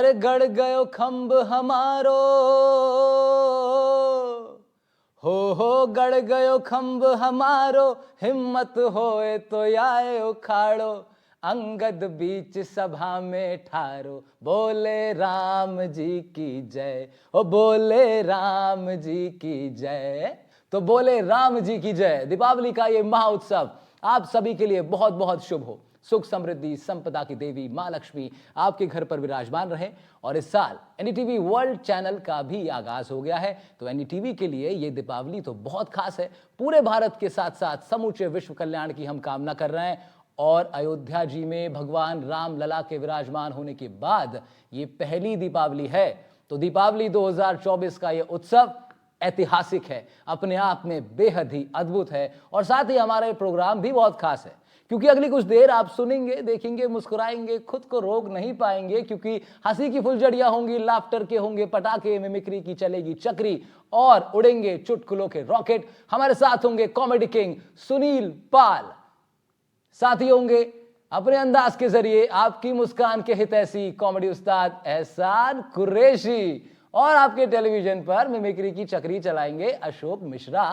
अरे गड़ गयो खंब हमारो, हो गड़ गयो खंब हमारो, हिम्मत होए तो आए उखाड़ो, अंगद बीच सभा में ठारो, बोले राम जी की जय, ओ बोले राम जी की जय। तो बोले राम जी की जय। दीपावली का ये महाउत्सव आप सभी के लिए बहुत बहुत शुभ हो। सुख समृद्धि संपदा की देवी मां लक्ष्मी आपके घर पर विराजमान रहे। और इस साल एनडीटीवी वर्ल्ड चैनल का भी आगाज हो गया है, तो एनडीटीवी के लिए ये दीपावली तो बहुत खास है। पूरे भारत के साथ साथ समूचे विश्व कल्याण की हम कामना कर रहे हैं। और अयोध्या जी में भगवान राम लला के विराजमान होने के बाद ये पहली दीपावली है। तो दीपावली 2024 का ये उत्सव ऐतिहासिक है, अपने आप में बेहद ही अद्भुत है। और साथ ही हमारा ये प्रोग्राम भी बहुत खास है, क्योंकि अगली कुछ देर आप सुनेंगे, देखेंगे, मुस्कुराएंगे, खुद को रोक नहीं पाएंगे, क्योंकि हंसी की फुलझड़ियां होंगी, लाफ्टर के होंगे पटाखे, मिमिक्री की चलेगी चक्री और उड़ेंगे चुटकुलों के रॉकेट। हमारे साथ होंगे कॉमेडी किंग सुनील पाल, साथ ही होंगे अपने अंदाज के जरिए आपकी मुस्कान के हितैषी कॉमेडी उस्ताद एहसान कुरैशी, और आपके टेलीविजन पर मिमिक्री की चक्री चलाएंगे अशोक मिश्रा।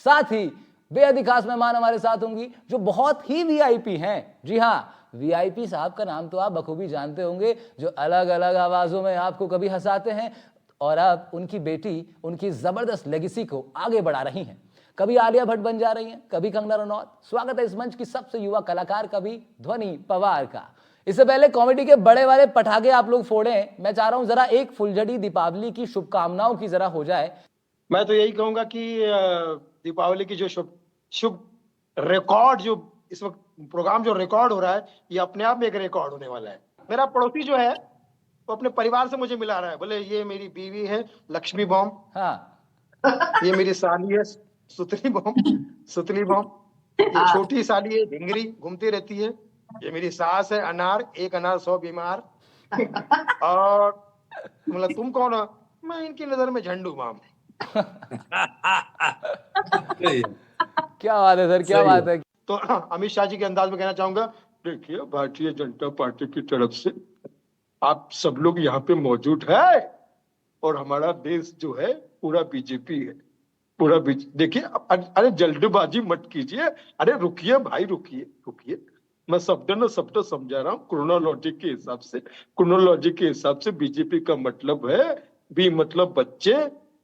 साथ ही बेहद ही खास मेहमान हमारे साथ होंगी जो बहुत ही वीआईपी हैं। जी हाँ, वीआईपी साहब का नाम तो आप बखूबी जानते होंगे, जो अलग अलग आवाजों में आपको कभी हंसाते हैं और अब उनकी बेटी उनकी जबरदस्त लेगेसी को आगे बढ़ा रही हैं। कभी आलिया भट्ट बन जा रही हैं, कभी कंगना रनौत। स्वागत है इस मंच की सबसे युवा कलाकार, कभी ध्वनि पवार का। इससे पहले कॉमेडी के बड़े वाले पटाखे आप लोग फोड़ें, मैं चाह रहा हूं जरा एक फुलझड़ी दीपावली की शुभकामनाओं की जरा हो जाए। मैं तो यही कहूंगा कि दीपावली की जो शुभ शुभ रिकॉर्ड, जो इस वक्त प्रोग्राम जो रिकॉर्ड हो रहा है, ये अपने आप में एक रिकॉर्ड होने वाला है। मेरा पड़ोसी जो है वो अपने परिवार से मुझे मिला रहा है, बोले ये मेरी बीवी है लक्ष्मी बॉम्ब, हाँ, ये मेरी साली है सुतली बॉम्ब, सुतली बॉम्ब, ये छोटी साली है ढिंगरी, घूमती रहती है, ये मेरी सास है अनार, एक अनार 100 बीमार। और मतलब तुम कौन हो? मैं इनकी नजर में झंडू बॉम्ब। क्या बात है सर, क्या बात है। तो अमित शाह जी के अंदाज में कहना चाहूंगा, देखिए भारतीय जनता पार्टी की तरफ से आप सब लोग यहाँ पे मौजूद है और हमारा देश जो है पूरा बीजेपी है, पूरा देखिए अरे जल्दबाजी मत कीजिए, अरे रुकिए भाई, रुकिए रुकिए, मैं शब्द न शब्द समझा रहा हूँ क्रोनोलॉजी के हिसाब से। क्रोनोलॉजी के हिसाब से बीजेपी का मतलब है बी मतलब बच्चे,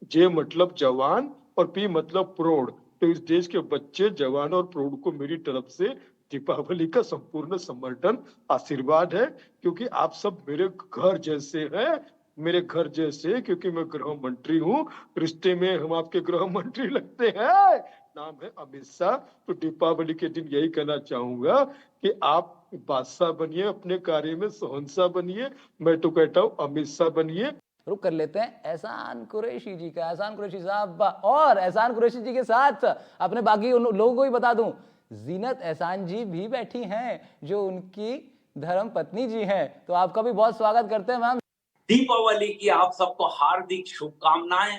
जे मतलब जवान और पी मतलब प्रौढ़। तो इस देश के बच्चे, जवान और प्रौढ़ को मेरी तरफ से दीपावली का संपूर्ण समर्थन, आशीर्वाद है, क्योंकि आप सब मेरे घर जैसे हैं, मेरे घर जैसे, क्योंकि मैं गृह मंत्री हूँ, रिश्ते में हम आपके गृह मंत्री लगते हैं, नाम है अमित शाह। तो दीपावली के दिन यही कहना चाहूंगा कि आप बादशाह बनिए, अपने कार्य में शहंशाह बनिए, मैं तो कहता हूँ अमित शाह बनिए। रुक कर लेते हैं एहसान कुरैशी जी का। एहसान कुरैशी साहब, और एहसान कुरैशी जी के साथ अपने बाकी उन लोगों को भी बता दूं, जीनत एहसान जी भी बैठी हैं, जो उनकी धर्म पत्नी जी हैं। तो आपका भी बहुत स्वागत करते हैं मैम। दीपावली की आप सबको हार्दिक शुभकामनाएं।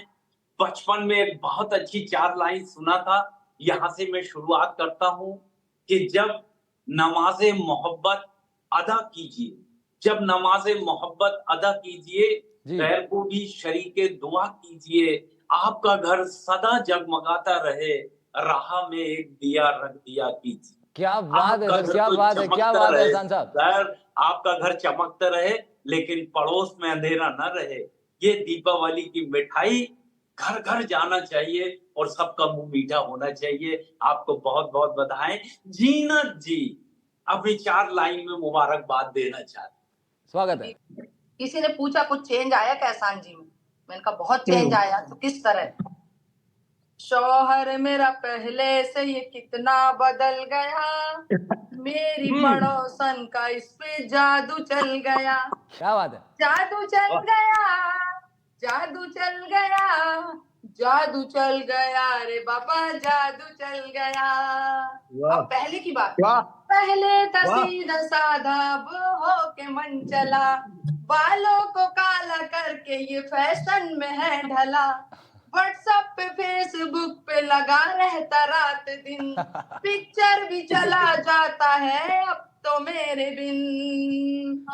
बचपन में एक बहुत अच्छी 4 लाइन सुना था, यहां से मैं शुरुआत करता हूं कि जब नमाज़े मोहब्बत अदा कीजिए, जब नमाज़े मोहब्बत अदा कीजिए, गैर को भी शरीके दुआ कीजिए, आपका घर सदा जगमगाता रहे, राह में एक दिया रख दिया कीजिए। क्या बात है सर, क्या बात है, क्या बात है एहसान साहब। सर आपका घर चमकता रहे, लेकिन पड़ोस में अंधेरा न रहे। ये दीपावली की मिठाई घर घर जाना चाहिए और सबका मुंह मीठा होना चाहिए। आपको बहुत बहुत बधाएं। जीनत जी अभी 4 लाइन में मुबारकबाद देना चाहते। स्वागत है। किसी ने पूछा कुछ चेंज आया क्या एहसान जी में? मैंने कहा बहुत चेंज आया। तो किस तरह? शौहर मेरा पहले से ये कितना बदल गया, मेरी पड़ोसन का इस पे जादू चल गया। क्या बात है। जादू चल गया, जादू चल गया, जादू चल गया रे बाबा, जादू चल गया। अब पहले की बात, पहले था सीधा साधा, अब हो के मन चला, बालों को काला करके ये फैशन में है ढला, व्हाट्सएप पे फेसबुक पे लगा रहता रात दिन, पिक्चर भी चला जाता है अब तो मेरे बिन,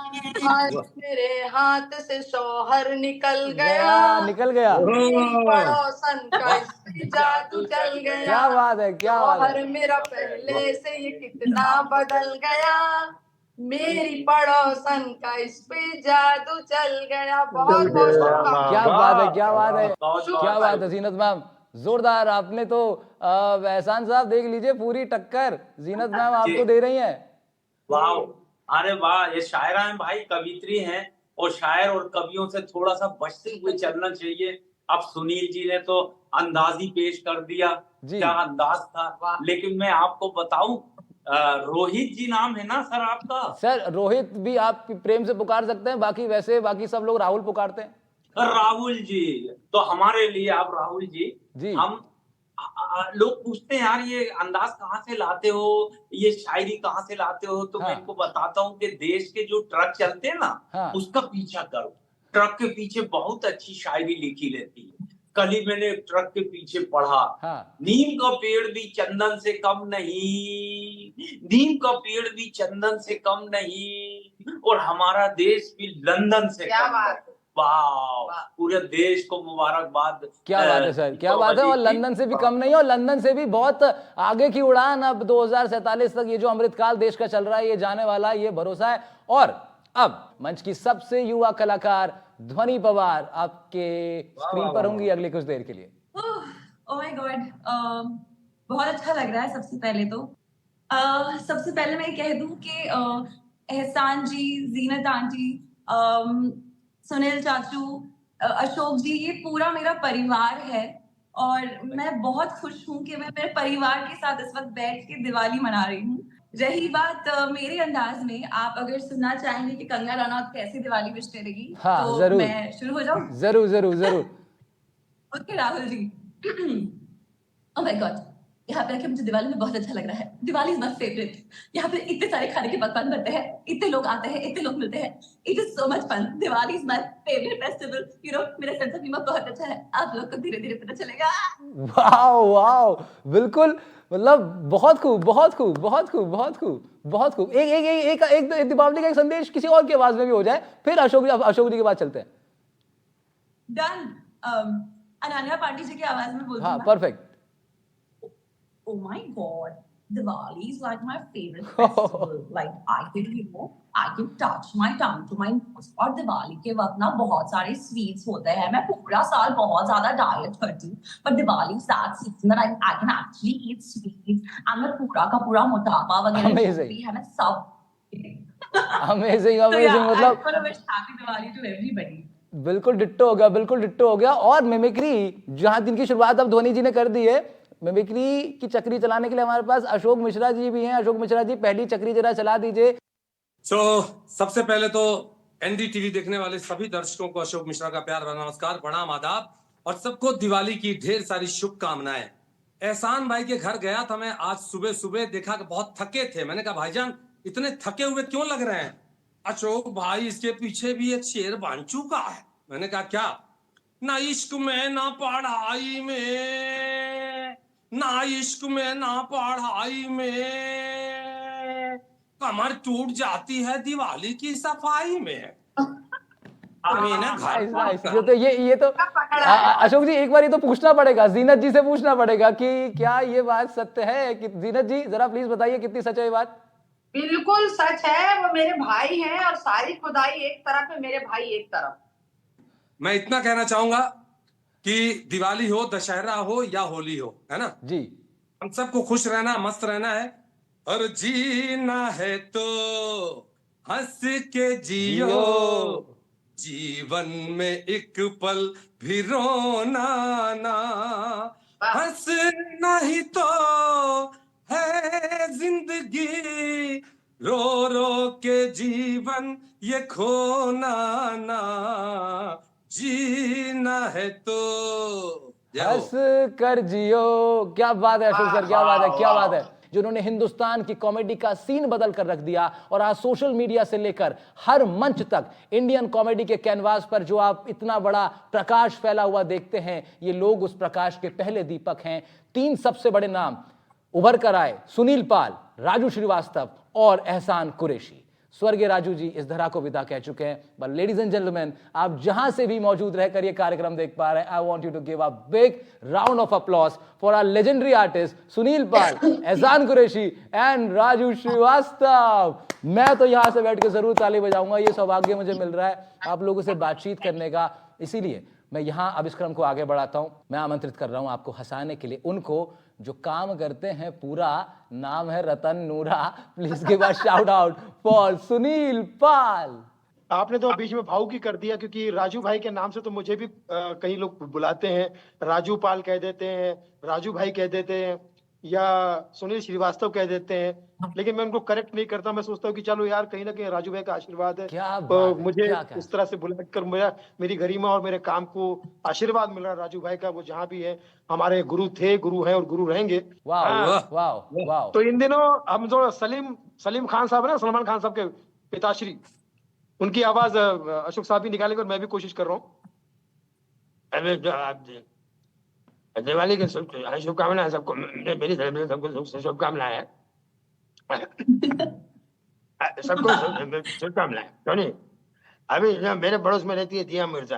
आज मेरे हाथ से शौहर निकल गया, निकल गया। मेरी पड़ोसन का इस पे जादू चल गया। क्या बात है, क्या बात है। शौहर मेरा पहले से ये कितना बदल गया, मेरी पड़ोसन का इस पे जादू चल गया। बहुत बहुत शुभकामनाएं। क्या बात है, क्या बात है, बहुत- क्या बात है जीनत मैम, जोरदार। आपने तो एहसान साहब देख लीजिए पूरी टक्कर जीनत मैम आपको दे रही हैं। वाह, अरे वाह, ये शायरा हैं भाई, कवित्री हैं, और शायर और कवियों से थोड़ा सा बचते हुए चलना चाहिए। अब सुनील जी ने तो अंदाज ही पेश कर दिया, जी। क्या अंदाज था। लेकिन मैं आपको बताऊं, रोहित जी नाम है ना सर आपका? सर रोहित भी आप प्रेम से पुकार सकते हैं, बाकी वैसे बाकी सब लोग राहुल पुकारते हैं। राहुल जी, तो हमारे लिए आप राहुल जी। हम लोग पूछते हैं यार ये अंदाज कहाँ से लाते हो, ये शायरी कहाँ से लाते हो, तो हाँ। मैं इनको बताता हूँ कि देश के जो ट्रक चलते हैं ना, हाँ। उसका पीछा करो। ट्रक के पीछे बहुत अच्छी शायरी लिखी रहती है। कल ही मैंने ट्रक के पीछे पढ़ा, हाँ। नीम का पेड़ भी चंदन से कम नहीं, नीम का पेड़ भी चंदन से कम नहीं, और हमारा देश भी लंदन से क्या कम बात नहीं। वाह, पूरे देश को मुबारकबाद। क्या बात है सर, क्या बात है। और लंदन से भी कम नहीं है, और लंदन से भी बहुत आगे की उड़ान। अब 2047 तक ये जो अमृतकाल देश का चल रहा है, ये जाने वाला है, ये भरोसा है। और अब मंच की सबसे युवा कलाकार ध्वनि पवार आपके स्क्रीन पर होंगी अगले कुछ देर के लिए। ओह माय गॉड, बहुत अच्छा लग रहा है। सबसे पहले तो सबसे पहले मैं कह दूं कि एहसान जी, जीनत आंटी, सुनील चाचू, अशोक जी, ये पूरा मेरा परिवार है, और मैं बहुत खुश हूं कि मैं मेरे परिवार के साथ इस वक्त बैठ के दिवाली मना रही हूँ। रही बात मेरे अंदाज में, आप अगर सुनना चाहेंगे कि कंगना रनौत कैसे दिवाली विश करेगी, हाँ, तो जरूर। मैं शुरू हो जाऊं? जरूर जरूर जरूर। Okay Rahul ji. Oh my God, यहाँ पे आके मुझे दिवाली में बहुत अच्छा लग रहा है। Diwali is my favourite. यहाँ पे इतने सारे खाने के पकवान बनते हैं, इतने लोग आते हैं, इतने लोग मिलते हैं। It is so much fun. Diwali is my favourite festival. You know, मेरा सेंस ऑफ ह्यूमर बहुत अच्छा है। आप लोग को धीरे धीरे पता चलेगा। वाह वाह, बिल्कुल, मतलब बहुत खूब, बहुत खूब, बहुत खूब, बहुत खूब, बहुत खूब। एक एक एक एक, एक दीपावली का एक संदेश किसी और की आवाज में भी हो जाए, फिर अशोक जी के बाद चलते हैं। डन। अनन्या पांडे जी की आवाज में बोल दूं हाँ, मैं? Perfect. Oh my God, Diwali is like my favorite festival. Like I can, you know, I can touch my tongue to my nose. और दिवाली के वक्त ना बहुत सारे स्वीट्स होते हैं। मैं पूरा साल बहुत ज्यादा डाइट करती हूँ, पर Diwali is that season that I can actually eat sweets. and मैं पूरा का पूरा मोटापा वगैरह जो भी है मैं सब अमेजिंग तो अमेजिंग, I मतलब want to wish happy Diwali to everybody. बिल्कुल डिट्टो हो गया, बिल्कुल डिट्टो हो गया। और मिमिक्री जहां दिन की शुरुआत अब ध्वनि जी ने कर दी है, मिमिक्री की चक्री चलाने के लिए हमारे पास अशोक मिश्रा जी भी हैं। अशोक मिश्रा जी, पहली चक्री जरा चला दीजिए। सबसे पहले तो एनडीटीवी देखने वाले सभी दर्शकों को अशोक मिश्रा का प्यार भरा नमस्कार, प्रणाम, आदाब, और सबको दिवाली की ढेर सारी शुभकामनाएं। एहसान भाई के घर गया था मैं आज सुबह सुबह, देखा कि बहुत थके थे। मैंने कहा भाईजान इतने थके हुए क्यों लग रहे हैं? अशोक भाई इसके पीछे भी एक शेर बन चुका है। मैंने कहा क्या? ना इश्क में ना पढ़ाई में, ना इश्क में ना पढ़ाई में, कमर टूट जाती है दिवाली की सफाई में। ये तो अशोक जी एक बार ये तो पूछना पड़ेगा, जीनत जी से पूछना पड़ेगा कि क्या ये बात सत्य है? कि जीनत जी जरा प्लीज बताइए कितनी सच है ये बात? बिल्कुल सच है। वो मेरे भाई हैं, और सारी खुदाई एक तरफ है, मेरे भाई एक तरफ। मैं इतना कहना चाहूंगा कि दिवाली हो, दशहरा हो या होली हो, है ना जी, हम सबको खुश रहना, मस्त रहना है, और जीना है तो हंस के जियो, जीवन में एक पल भी रोना ना, हंसना ही तो है जिंदगी, रो रो के जीवन ये खोना ना, जीना है तो हंस कर जियो। क्या बात है अशोक सर, क्या बात है, क्या बात है, जिन्होंने हिंदुस्तान की कॉमेडी का सीन बदल कर रख दिया। और आज सोशल मीडिया से लेकर हर मंच तक इंडियन कॉमेडी के कैनवास पर जो आप इतना बड़ा प्रकाश फैला हुआ देखते हैं, ये लोग उस प्रकाश के पहले दीपक हैं। 3 सबसे बड़े नाम उभर कर आए, सुनील पाल, राजू श्रीवास्तव और एहसान कुरैशी। स्वर्गीय राजू जी इस धरा को विदा कह चुके हैं। बट लेडीज एंड जेंटलमैन, आप जहां से भी मौजूद रहकर ये कार्यक्रम देख पा रहे हैं, I want you to give a big round of applause for our legendary artist Sunil Pal, Ehsan Qureshi and Raju Srivastava. मैं तो यहां से बैठ के जरूर ताली बजाऊंगा। ये सौभाग्य मुझे मिल रहा है आप लोगों से बातचीत करने का, इसीलिए मैं यहां अब इस क्रम को आगे बढ़ाता हूं। मैं आमंत्रित कर रहा हूं आपको हंसाने के लिए उनको जो काम करते हैं, पूरा नाम है Ratan Noora. Please give a shout out for Sunil Pal. आपने तो बीच में भावुकी कर दिया, क्योंकि राजू भाई के नाम से तो मुझे भी कई लोग बुलाते हैं, राजू पाल कह देते हैं, राजू भाई कह देते हैं, या सुनील श्रीवास्तव कह देते हैं, लेकिन मैं उनको करेक्ट नहीं करता। मैं सोचता हूँ कि चलो यार, कहीं ना कहीं राजू भाई का आशीर्वाद है, क्या तो बात है, मुझे क्या क्या। इस तरह से बुलाकर मेरी गरिमा और मेरे काम को आशीर्वाद मिल रहा है राजू भाई का। वो जहाँ भी है हमारे गुरु थे, गुरु हैं और गुरु रहेंगे। वाह हाँ। वाह वाह। तो इन दिनों हम जो सलीम खान साहब है ना, सलमान खान साहब के पिताश्री, उनकी आवाज अशोक साहब भी निकालेंगे और मैं भी कोशिश कर रहा हूँ। अरे जो आप दिवाली के शुभकामनाएं सबको, मेरी तरफ से सबको शुभकामनाएं। सबको शुभकामनाएं। टोनी, अभी मेरे पड़ोस में रहती है दिया मिर्जा।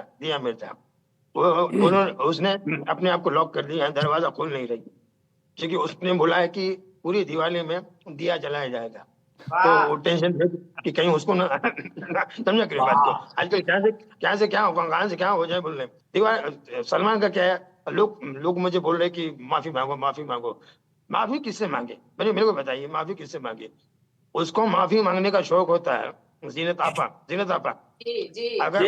उसने अपने आप को लॉक कर दिया, दरवाजा खोल नहीं रही, क्योंकि उसने बोला है कि पूरी दिवाली में दिया जलाया जाएगा। तो टेंशन है कि कहीं उसको ना समझा करिए बात को। आजकल क्या से क्या होगा, कहां से क्या हो जाए बोल रहे। दिवाली सलमान का क्या है, लोग मुझे बोल रहे कि माफी मांगो। माफी किससे मांगे, मेरे को बताइए, माफी किससे मांगे? उसको माफी मांगने का शौक होता है, जीनत आपा। अगर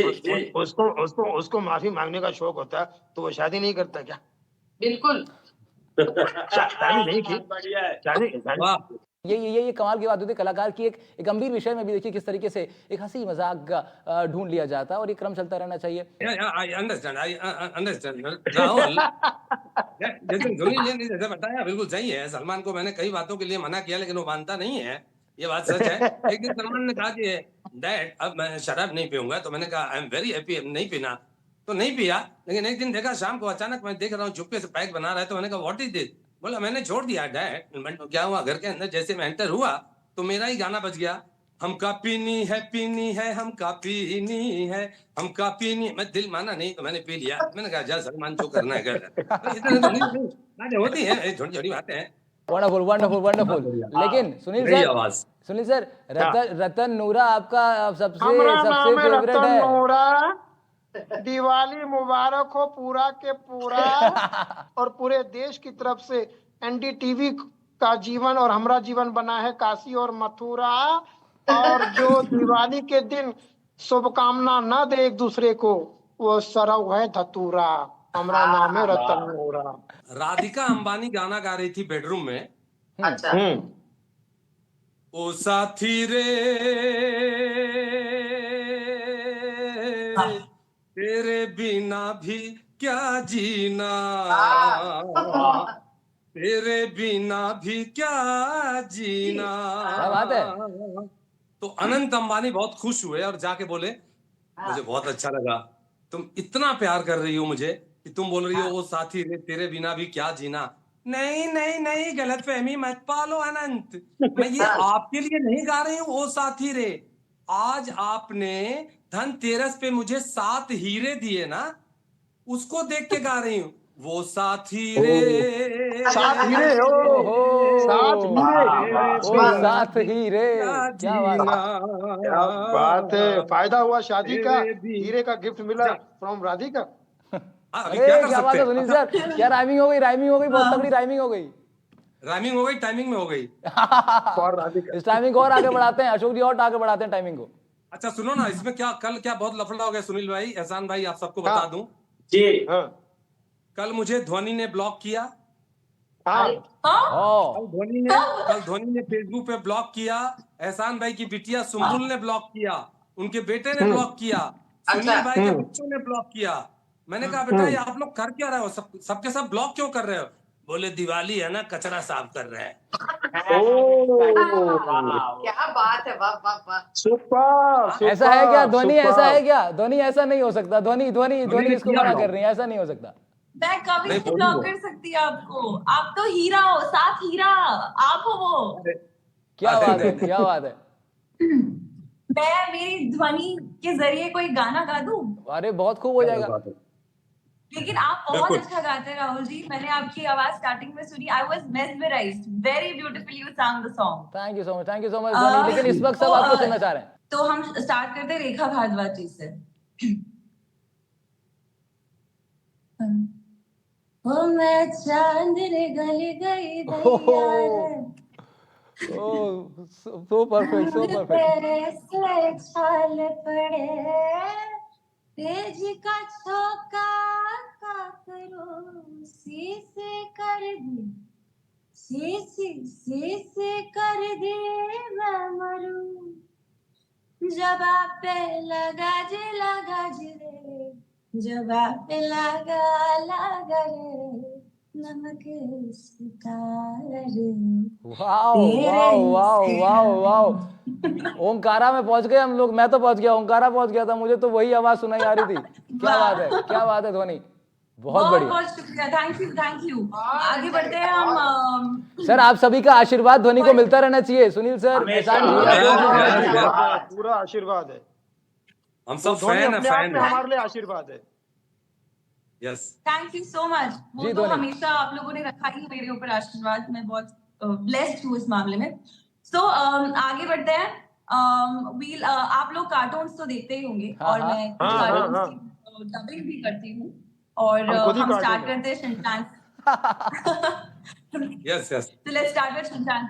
उसको माफी मांगने का शौक होता तो वो शादी नहीं करता क्या? बिल्कुल। शादी नहीं की, शादी। ये कमाल की बात होती है कलाकार की। एक गंभीर विषय में भी देखिए किस तरीके से एक हंसी मजाक ढूंढ लिया जाता है, और ये क्रम चलता रहना चाहिए। I understand Rahul. जैसे सुनील जी ने जैसे बताया बिल्कुल सही है। सलमान को मैंने कई बातों के लिए मना किया, लेकिन वो मानता नहीं है, ये बात सच है। एक दिन सलमान ने कहा कि डैड अब मैं शराब नहीं पीऊंगा, तो मैंने कहा आई एम वेरी हैप्पी, नहीं पीना, तो नहीं पिया। लेकिन एक दिन देखा शाम को अचानक मैं देख रहा हूँ चुपके से पैक बना रहा है, तो मैंने कहा व्हाट इज दिस? बोला मैंने छोड़ दिया डैड। क्या हुआ? घर के अंदर जैसे मैं एंटर हुआ तो मेरा ही गाना बज गया, हमका पीनी है, हमका पीनी है, हमका पीनी है। मैं दिल माना नहीं तो मैंने पी लिया। मैंने कहा जा सलमान जो करना है कर। तो इतना तो नहीं बातें होती हैं, छोटी छोटी बातें हैं। Wonderful wonderful wonderful. लेकिन सुनील सर, रतन नूरा आपका सबसे फेवरेट है। दिवाली मुबारक हो पूरा के पूरा। और पूरे देश की तरफ से एनडीटीवी का जीवन और हमारा जीवन बना है काशी और मथुरा। और जो दिवाली के दिन शुभकामना न दे एक दूसरे को, वो सरव है धतूरा। हमारा नाम है रतन नूरा। राधिका अंबानी गाना गा रही थी बेडरूम में। अच्छा। ओ साथी रे तेरे बिना भी क्या जीना, तेरे बिना भी क्या जीना। क्या बात है। तो अनंत अंबानी बहुत खुश हुए और जाके बोले मुझे बहुत अच्छा लगा, तुम इतना प्यार कर रही हो मुझे कि तुम बोल रही हो ओ साथी रे तेरे बिना भी क्या जीना। नहीं गलत फहमी मत पालो अनंत, मैं ये आपके लिए नहीं गा रही हूँ ओ साथी रे। आज आपने धनतेरस पे मुझे 7 हीरे दिए ना, उसको देख के गा रही हूँ, वो साथी रे। 7 हीरे हो, 7 हीरे। क्या बात है। फायदा हुआ शादी का, हीरे का गिफ्ट मिला फ्रॉम राधिका। अरे क्या बात है सुनील सर, क्या राइमिंग हो गई, बहुत तगड़ी राइमिंग हो गई। टाइमिंग में हो गई। इस टाइमिंग को और आगे बढ़ाते हैं, अशोक जी और आगे बढ़ाते हैं टाइमिंग को। अच्छा सुनो ना, इसमें कल क्या बहुत लफड़ा हो गया सुनील भाई, एहसान भाई, आप सबको बता दूं जी। कल मुझे ध्वनि ने ब्लॉक किया। कल ध्वनि ने फेसबुक पे ब्लॉक किया, एहसान भाई की बिटिया सुम्बुल ने ब्लॉक किया, उनके बेटे ने ब्लॉक किया, सुनील भाई के बच्चों ने ब्लॉक किया। मैंने कहा बेटा ये आप लोग कर क्या रहे हो, सबके सब ब्लॉक क्यों कर रहे हो? बोले दिवाली है ना, कचरा साफ कर रहे हैं। क्या बात है, वाह वाह वाह। सुपर। ऐसा है क्या ध्वनि? ऐसा है क्या ध्वनि? ऐसा नहीं हो सकता। ध्वनि इसको मना कर रही है, ऐसा नहीं हो सकता। मैं कभी नहीं ब्लॉक कर सकती आपको, आप तो हीरा हो, 7 हीरा आप हो वो। क्या अरे बात है, नहीं। क्या बात है। मैं मेरी ध्वनि के जरिए कोई गाना गा दूं, अरे बहुत खूब हो जाएगा। लेकिन आप बहुत बिल्कुल। अच्छा गाते हैं राहुल जी। मैंने आपकी आवाज स्टार्टिंग में सुनी, I was mesmerised, very beautiful you sang the song। Thank you so much, thank you so much ध्वनि। लेकिन इस वक्त सब आपको सुनना चाह रहे हैं। तो हम स्टार्ट करते हैं रेखा भारद्वाज जी से। ओ मैं चांद रे गली गई दैया रे, ओह, सो परफेक्ट, सो रंग परफेक्ट। तेरे से छाल पड़े, तेज का झोंका का करो, शीशे कर दे, शीशे कर दे मैं मरूं, जवाब पे लगा जे रे, जवाब पे लगा रे, नमक सितारे वाओ तेरे वाओ वाओ वाओ वाओ। वाह ओंकारा में पहुंच गए हम लोग। मैं तो पहुंच गया, ओंकारा पहुंच गया था, मुझे तो वही आवाज सुनाई आ रही थी। क्या बात है, क्या बात है ध्वनि, बहुत बहुत बढ़िया। बहुत शुक्रिया, थैंक यू थैंक यू। बहुत आगे अच्छा बढ़ते हैं लगा, हम। सर आप सभी का आशीर्वाद ध्वनि को मिलता रहना चाहिए। सुनील सर, हमेशा, एहसान जी, हमेशा। अशोक जी, यार, नीरज जी। यार। आशीर्वाद है, पूरा आशीर्वाद है। हम वो सब धोनी फैन है, अपने आप फैन में है। हमारे लिए आशीर्वाद है। Yes. Thank you so much. वो जी, तो ध्वनि। हमेशा आप लोगों ने रखा ही मेरे ऊपर आशीर्वाद, मैं बहुत ब्लेस्ड हूँ इस मामले में। सो आगे बढ़ते हैं। आप लोग कार्टून्स तो देखते ही होंगे, हाँ, और हाँ। मैं कुछ हाँ, हाँ, कार्टून्स हाँ। की डबिंग भी करती हूँ, और हम खुद ही हम कार्टून स्टार्ट है। करते हैं Shinchan. Yes yes. So let's start with Shinchan.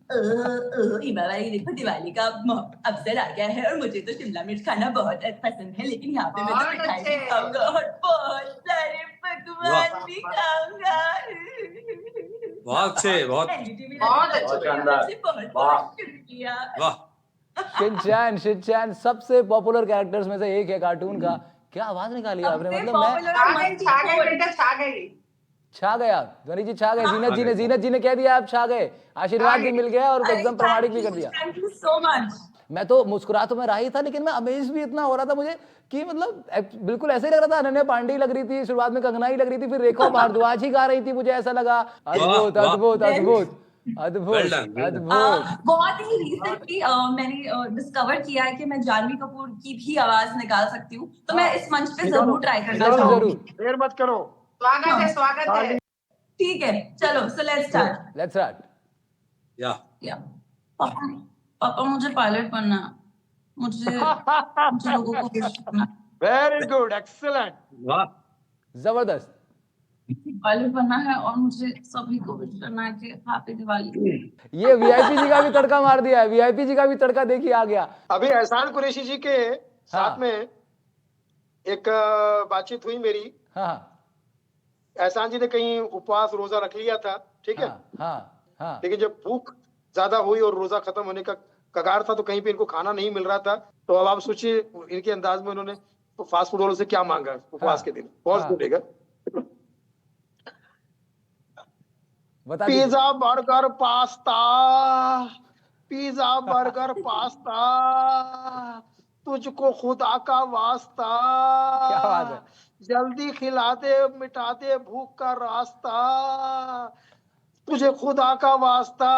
Hima भाई देखो, दिवाली का अवसर आ गया है और मुझे तो शिमला मिर्च खाना बहुत पसंद है, लेकिन यहाँ पे मैं तो बहुत मिठाई भी अच्छे। खाऊंगा और बहुत सारे पकवान भी खाऊंगा। बहुत अच्छे, बहुत एनडीटीवी बहुत राजू बहुत अच्छे। भैया, शानदार। आपसे बहुत वाह। बहुत शुक्रिया। वाह। शिनचैन, शिनचैन सबसे पॉपुलर कैरेक्टर्स में से एक है कार्टून का। क्या आवाज निकाली आपने, सबसे मतलब मैं पॉपुलर और मस्ती छा गई खोर। बेटा, छा गई। छा गए आप ध्वनि जी, छा गए। हाँ। जीनत जी ने कह दिया आप छा गए। आशीर्वाद भी मिल गया और अरे एकदम प्रमाणिक भी कर दिया। Thank you so much. मैं तो मुस्कुरा तो मैं रहा ही था, लेकिन मैं अमेज भी इतना हो रहा था मुझे कि मतलब बिल्कुल ऐसे ही लग रहा था। अनन्या पांडे लग रही थी शुरुआत में, कंगना ही लग रही थी, फिर रेखा भारद्वाज ही गा रही थी, मुझे ऐसा लगा। अद्भुत वाह। अद्भुत Then- अद्भुत वेल अद्भुत डन, वेल डन। अद्भुत। बहुत ही रिसेंटली मैंने डिस्कवर किया है कि मैं जानवी कपूर की भी आवाज निकाल सकती हूँ, तो मैं इस मंच पे निकालो, जरूर ट्राई करना जरूर चाहूंगी। जरूर। देर मत करो। स्वागत है, स्वागत है। ठीक है, चलो so let's start. Let's start. या पापा पापा मुझे पायलट बनना है। मुझे लोगों को विश करना है। Very good, excellent. वाह। जबरदस्त। पायलट बनना है और मुझे सभी को विश करना है कि हैप्पी दिवाली। ये वीआईपी जी का भी तड़का मार दिया है, वीआईपी जी का भी तड़का देखिए आ गया। अभी एहसान कुरैशी जी के साथ में एक बातचीत हुई मेरी। हाँ एहसान जी ने कहीं उपवास रोजा रख लिया था, ठीक है। हाँ हाँ हाँ। लेकिन जब भूख ज्यादा हुई और रोजा खत्म होने का कगार था, तो कहीं पे इनको खाना नहीं मिल रहा था। तो अब आप सोचिए इनके अंदाज में उन्होंने तो फास्ट फूड वालों से क्या मांगा उपवास के दिन। बहुत हाँ। सुनेगा। बता दीजिए। Pizza burger pasta, pizza burger pasta, तुझको खुदा का वास्ता, क्या बात है। जल्दी खिला दे मिटा दे भूख का रास्ता, तुझे खुदा का वास्ता,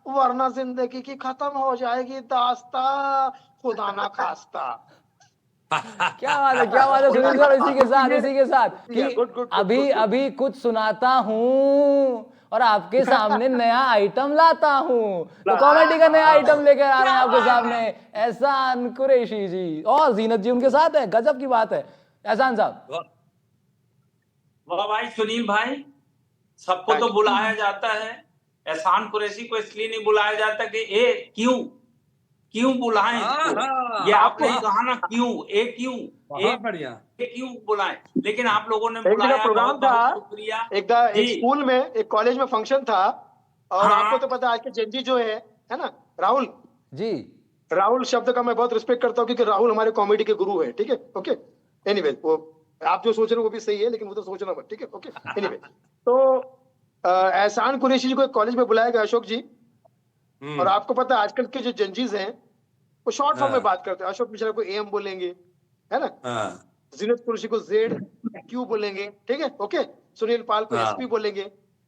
वरना जिंदगी की खत्म हो जाएगी दास्ता, खुदा ना खास्ता। क्या बात है, क्या बात है सुनील सर। इसी के साथ, इसी के साथ कि गुड गुड अभी अभी कुछ सुनाता हूँ और आपके सामने नया आइटम लाता हूँ। तो कॉमेडी का नया आइटम लेकर आ रहे हैं आपके सामने एहसान कुरैशी जी, और जीनत जी उनके साथ है। गजब की बात है। एहसान साहब। वाह भाई सुनील भाई, सबको तो बुलाया जाता है, एहसान कुरैशी को इसलिए नहीं बुलाया जाता कि क्यों बुलाएं इसको। ये आपने कहा ना बहुत बढ़िया। क्यों बुलाएं, लेकिन आप लोगों ने एक जगह बुलाया, प्रोग्राम बहुत था, बहुत शुक्रिया। एक स्कूल में, एक कॉलेज में फंक्शन था, और हाँ। आपको तो पता है आज के जेनजी जो है ना, राहुल जी। राहुल शब्द का मैं बहुत रिस्पेक्ट करता हूँ, क्योंकि राहुल हमारे कॉमेडी के गुरु है, ठीक है। ओके, एनीवे वो आप जो सोच रहे हो वो भी सही है, लेकिन वो तो सोचना मत, ठीक है। ओके, एनीवे तो एहसान कुरैशी जी को एक कॉलेज में बुलाया गया, अशोक जी। और आपको पता है आजकल के जो जंजीज हैं वो शॉर्ट फॉर्म में बात करते हैं। अशोक मिश्रा को एम बोलेंगे, है ना। जीनत कुरैशी को जेड क्यू बोलेंगे, ठीक है। ओके, सुनील पाल को एसपी बोलेंगे।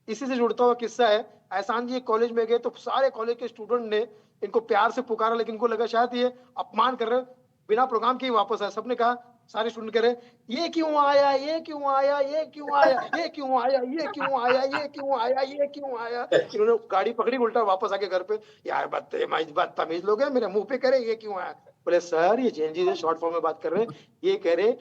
इसी से जुड़ता हुआ किस्सा है। एहसान जी कॉलेज में गए तो सारे कॉलेज के स्टूडेंट ने इनको प्यार से पुकारा, लेकिन इनको लगा शायद ये अपमान कर रहे हैं, बिना प्रोग्राम के ही वापस आए। सबने कहा, सारे स्टूडेंट कह रहे ये क्यों आया, ये क्यों आया, ये क्यों आया, ये क्यों आया, ये क्यों आया, ये क्यों आया, ये क्यों आया। इन्होंने गाड़ी पकड़ी, उल्टा वापस आके घर पे, यार बदतमीज लोग हैं, मेरे मुंह पे करे ये क्यों आया। बोले सर ये जेन जी से शॉर्ट फॉर्म में बात कर रहे हैं, ये कह रहे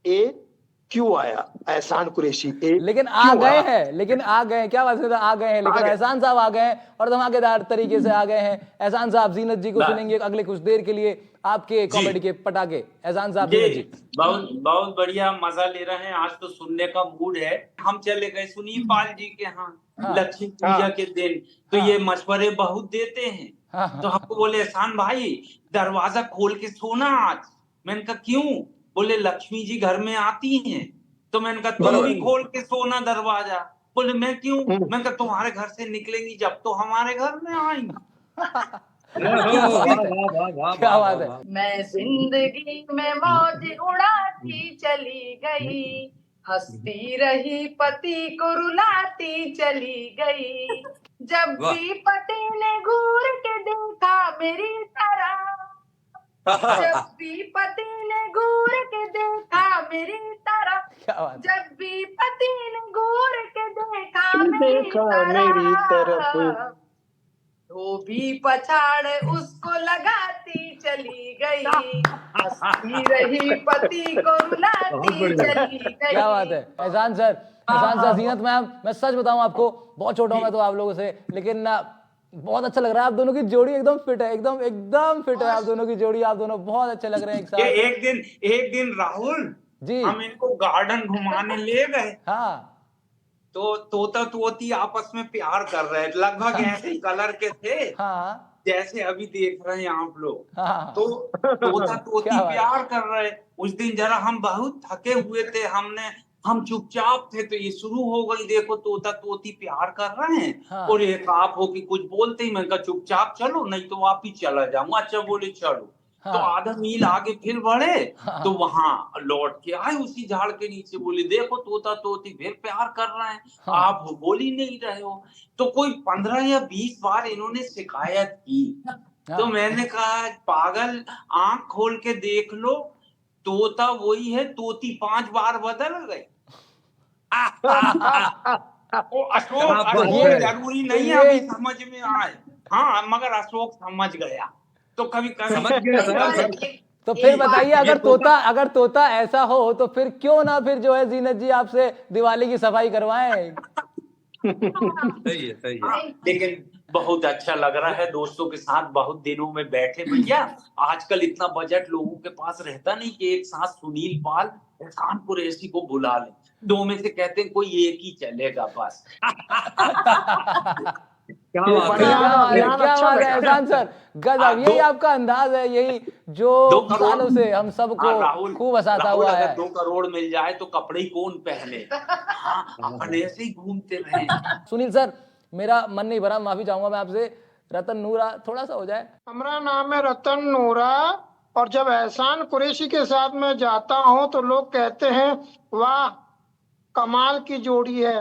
ए क्यों आया, एहसान कुरैशी ए लेकिन आ गए हैं, लेकिन आ गए हैं, क्या बात है, आ गए हैं, लेकिन एहसान साहब आ गए हैं और धमाकेदार तरीके से आ गए हैं। एहसान साहब जीनत जी को सुनेंगे अगले कुछ देर के लिए, आपके कॉमेडी के पटाखे। एहसान साहब, जीनत जी बहुत बहुत बढ़िया मजा ले रहे हैं, आज तो सुनने का मूड है। हम चले गए सुनील पाल जी के यहाँ लक्ष्मी पूजा के दिन, तो ये मशवरे बहुत देते हैं। तो हमको बोले एहसान भाई दरवाजा खोल के सोना आज। मैंने कहा क्यों? बोले लक्ष्मी जी घर में आती हैं। तो मैंने कहा तुम भी खोल के सोना दरवाजा। बोले मैं क्यों? मैंने कहा तुम्हारे घर से निकलेंगी जब तो हमारे घर में आएंगी। क्या बात है। मैं जिंदगी में मौज उड़ाती चली गई, हंसती रही पति को रुलाती चली गई। जब भी पति ने घूर के देखा मेरी तरह, जब भी पति ने घूर के देखा मेरी तरफ, जब भी पति ने घूर के देखा मेरी तरफ, तो भी पछाड़ उसको लगाती चली गई, हंसती रही पति को रुलाती चली गई। क्या बात है एहसान सर, एहसान सर, जीनत मैम, मैं सच बताऊं आपको, बहुत छोटा हूं मैं तो आप लोगों से, लेकिन बहुत अच्छा लग रहा है। आप दोनों की जोड़ी एकदम फिट है, एकदम फिट है आप दोनों की जोड़ी। आप दोनों बहुत अच्छे लग रहे हैं एक साथ। एक दिन राहुल जी हम इनको गार्डन घुमाने ले गए। हाँ, तो तोता तोती आपस में प्यार कर रहे हैं, लगभग ऐसे ही कलर के थे हाँ, जैसे अभी देख रहे हैं आप लोग। हाँ, तो तोता तोती प्यार कर रहे। उस दिन जरा हम बहुत थके हुए थे, हम चुपचाप थे, तो ये शुरू हो गई, देखो तोता तोती प्यार कर रहे हैं। हाँ। और एक आप हो कि कुछ बोलते ही, मैंने कहा चुपचाप चलो नहीं तो आप ही चला जाऊंगा। अच्छा बोले चलो। हाँ। तो आधा मील आगे फिर बढ़े। हाँ। तो वहां लौट के आए उसी झाड़ के नीचे, बोले देखो तोता तोती फिर प्यार कर रहे हैं। हाँ। आप बोल ही नहीं रहे हो। तो कोई 15 या 20 बार इन्होंने शिकायत की। हाँ। तो मैंने कहा पागल, आंख खोल के देख लो, तोता वही है, तोती 5 बार बदल गए। अशोक जरूरी नहीं है अभी समझ में आए, हाँ मगर अशोक समझ गया। तो कभी तो फिर बताइए, अगर तोता ऐसा हो तो फिर क्यों ना फिर जो है जीनत जी आपसे दिवाली की सफाई करवाएं। सही है। लेकिन बहुत अच्छा लग रहा है दोस्तों के साथ, बहुत दिनों में बैठे। भैया आजकल इतना बजट लोगों के पास रहता नहीं कि एक साथ सुनील पाल, एहसान कुरैशी को बुला ले। दो में से कहते हैं कोई एक ही चलेगा बस। क्या बात है एहसान सर, गजब। यही आपका अंदाज है, यही जो सालों से हम सबको खूब हंसाता हुआ है। 2 करोड़ मिल जाए तो कपड़े ही कौन पहने। अपने ऐसे ही घूमते रहे। सुनील सर, मेरा मन नहीं भरा, माफी चाहूंगा मैं आपसे। रतन नूरा थोड़ा सा हो जाए। हमारा नाम है रतन नूरा, और जब एहसान कुरैशी के साथ मैं जाता हूं तो लोग कहते हैं वाह कमाल की जोड़ी है।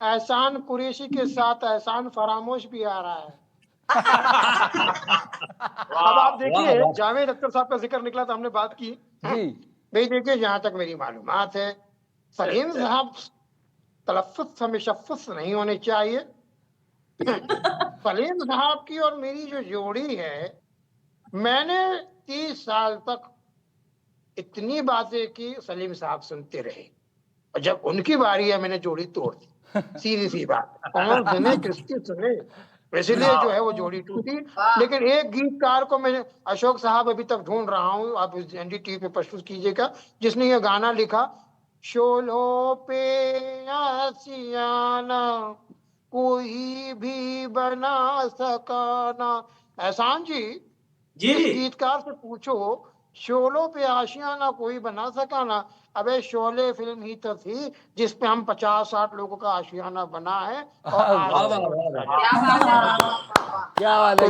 एहसान कुरैशी के साथ एहसान फरामोश भी आ रहा है। अब आप देखिए, जावेद अख्तर साहब का जिक्र निकला तो हमने बात की जी। भाई देखिए, जहां तक मेरी मालूमात है, सलीम साहब तलफ्फुज़ तशफ्फुज़ नहीं होने चाहिए। सलीम साहब की और मेरी जो जोड़ी है, मैंने 30 साल तक इतनी बातें की, सलीम साहब सुनते रहे, और जब उनकी बारी है मैंने जोड़ी तोड़ दी। सीधी सी बात, कौन सुने किसकी सुने, इसलिए जो है वो जोड़ी टूटी। लेकिन एक गीतकार को मैं, अशोक साहब अभी तक ढूंढ रहा हूँ, आप एनडीटीवी पे प्रस्तुत कीजिएगा, जिसने ये गाना लिखा, शोलों पे आशियाना कोई भी बना सकाना। एहसान जी इस गीतकार से पूछो, शोलों पे आशियाना कोई बना सकाना। अबे शोले फिल्म ही तो थी जिसपे हम 50-60 लोगों का आशियाना बना है। क्या बात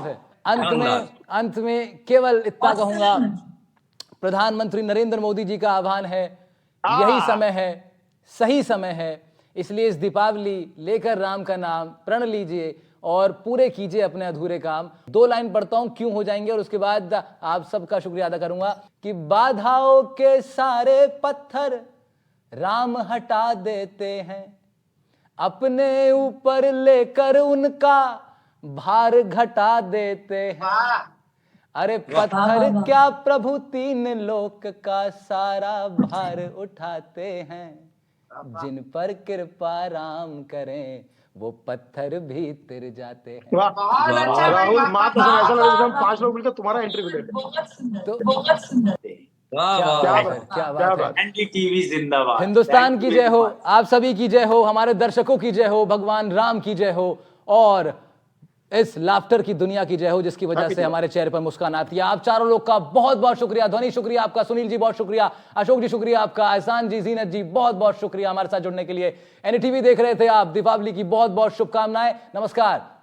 है। अंत में केवल इतना कहूंगा, प्रधानमंत्री नरेंद्र मोदी जी का आह्वान है, यही समय है, सही समय है, इसलिए इस दीपावली लेकर राम का नाम प्रण लीजिए और पूरे कीजिए अपने अधूरे काम। 2 लाइन पढ़ता हूं, क्यों हो जाएंगे, और उसके बाद आप सबका शुक्रिया अदा करूंगा कि बाधाओं के सारे पत्थर राम हटा देते हैं, अपने ऊपर लेकर उनका भार घटा देते हैं। अरे पत्थर क्या प्रभु 3 लोक का सारा भार उठाते हैं, जिन पर कृपा राम करें वो पत्थर भी तिर जाते हैं। राहुल माँ तो ऐसा लग रहा है हम 5 लोग मिलकर तुम्हारा इंटरव्यू ले रहे हैं। बहुत सुंदर, तो बहुत सुंदर। क्या बात है। एनडीटीवी जिंदाबाद। हिंदुस्तान की जय हो, आप सभी की जय हो, हमारे दर्शकों की जय हो, भगवान राम की जय हो और इस लाफ्टर की दुनिया की जय हो जिसकी वजह से हमारे चेहरे पर मुस्कान आती है। आप चारों लोग का बहुत बहुत शुक्रिया। ध्वनि शुक्रिया आपका, सुनील जी बहुत शुक्रिया, अशोक जी शुक्रिया आपका, एहसान जी, जीनत जी बहुत बहुत शुक्रिया हमारे साथ जुड़ने के लिए। एनडीटीवी देख रहे थे आप, दीपावली की बहुत बहुत शुभकामनाएं। नमस्कार।